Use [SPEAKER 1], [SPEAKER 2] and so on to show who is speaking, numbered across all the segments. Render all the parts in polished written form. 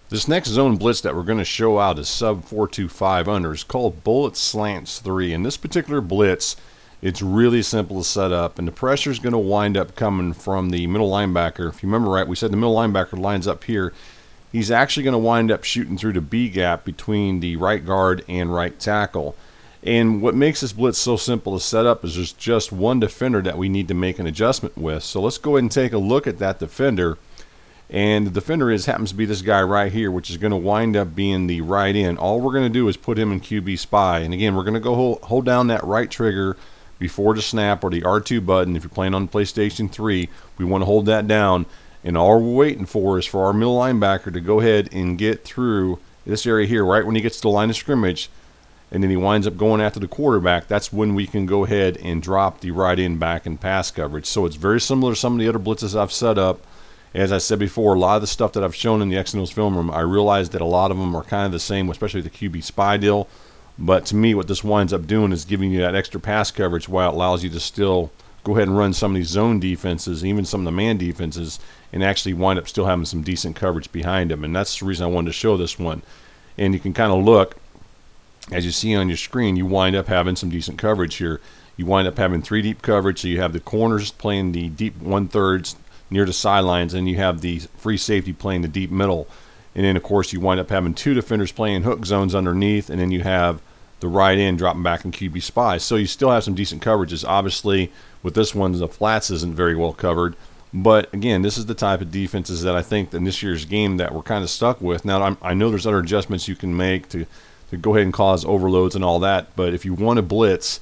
[SPEAKER 1] This next zone blitz that we're going to show out is sub 425 under. It's called bullet slants 3. And this particular blitz, it's really simple to set up, and the pressure is going to wind up coming from the middle linebacker. If you remember right, we said the middle linebacker lines up here. He's actually going to wind up shooting through the B gap between the right guard and right tackle. And what makes this blitz so simple to set up is there's just one defender that we need to make an adjustment with. So let's go ahead and take a look at that defender. And the defender happens to be this guy right here, which is going to wind up being the right end. All we're going to do is put him in QB spy. And again, we're going to go hold down that right trigger before the snap, or the R2 button. If you're playing on PlayStation 3, we want to hold that down. And all we're waiting for is for our middle linebacker to go ahead and get through this area here right when he gets to the line of scrimmage, and then he winds up going after the quarterback. That's when we can go ahead and drop the right end back in pass coverage. So it's very similar to some of the other blitzes I've set up. As I said before, a lot of the stuff that I've shown in the X&O's film room, I realize that a lot of them are kind of the same, especially the QB spy deal. But to me, what this winds up doing is giving you that extra pass coverage while it allows you to still go ahead and run some of these zone defenses, even some of the man defenses, and actually wind up still having some decent coverage behind them. And that's the reason I wanted to show this one. And you can kind of look, as you see on your screen, you wind up having some decent coverage here. You wind up having 3 deep coverage, so you have the corners playing the deep 1/3 near the sidelines, and you have the free safety playing the deep middle. And then, of course, you wind up having 2 defenders playing hook zones underneath, and then you have the right end dropping back in QB spy. So you still have some decent coverages. Obviously, with this one, the flats isn't very well covered. But, again, this is the type of defenses that I think in this year's game that we're kind of stuck with. Now, I know there's other adjustments you can make to go ahead and cause overloads and all that. But if you want to blitz,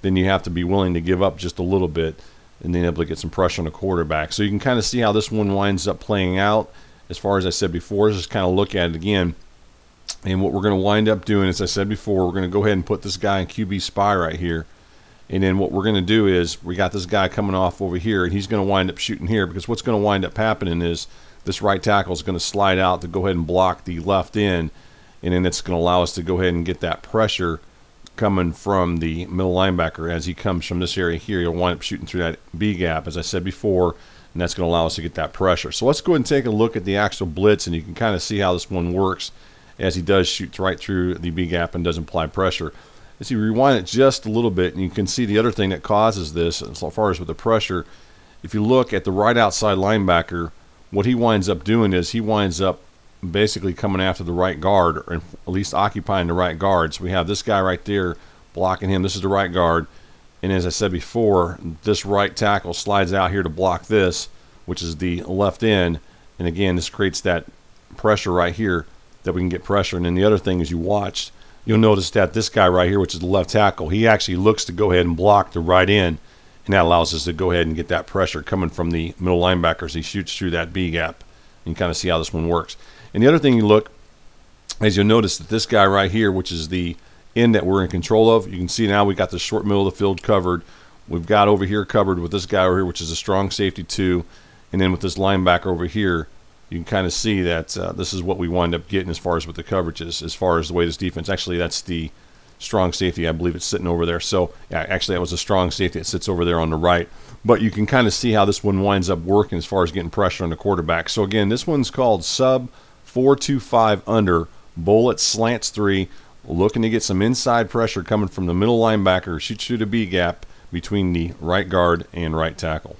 [SPEAKER 1] then you have to be willing to give up just a little bit and then able to get some pressure on the quarterback. So you can kind of see how this one winds up playing out. As far as I said before, let's just kind of look at it again. And what we're going to wind up doing, as I said before, we're going to go ahead and put this guy in QB spy right here. And then what we're going to do is we got this guy coming off over here, and he's going to wind up shooting here, because what's going to wind up happening is this right tackle is going to slide out to go ahead and block the left end, and then it's going to allow us to go ahead and get that pressure coming from the middle linebacker as he comes from this area here. He'll wind up shooting through that B gap, as I said before, and that's going to allow us to get that pressure. So let's go ahead and take a look at the actual blitz, and you can kind of see how this one works as he does shoot right through the B gap and does apply pressure. As you rewind it just a little bit, and you can see the other thing that causes this, as far as with the pressure, if you look at the right outside linebacker, what he winds up doing is he winds up basically coming after the right guard, or at least occupying the right guard. So we have this guy right there blocking him. This is the right guard. And as I said before, this right tackle slides out here to block this, which is the left end. And again, this creates that pressure right here that we can get pressure. And then the other thing is, you watched, you'll notice that this guy right here, which is the left tackle, he actually looks to go ahead and block the right end. And that allows us to go ahead and get that pressure coming from the middle linebacker as he shoots through that B gap. And you kind of see how this one works. And the other thing you look, as you'll notice that this guy right here, which is the end that we're in control of, you can see now we got the short middle of the field covered. We've got over here covered with this guy over here, which is a strong safety 2. And then with this linebacker over here, you can kind of see that this is what we wind up getting as far as with the coverages, as far as the way this defense, actually that's the strong safety, I believe it's sitting over there. So yeah, actually that was a strong safety that sits over there on the right. But you can kind of see how this one winds up working as far as getting pressure on the quarterback. So again, this one's called sub 425 under, bullet slants 3, looking to get some inside pressure coming from the middle linebacker, shoots through the B gap between the right guard and right tackle.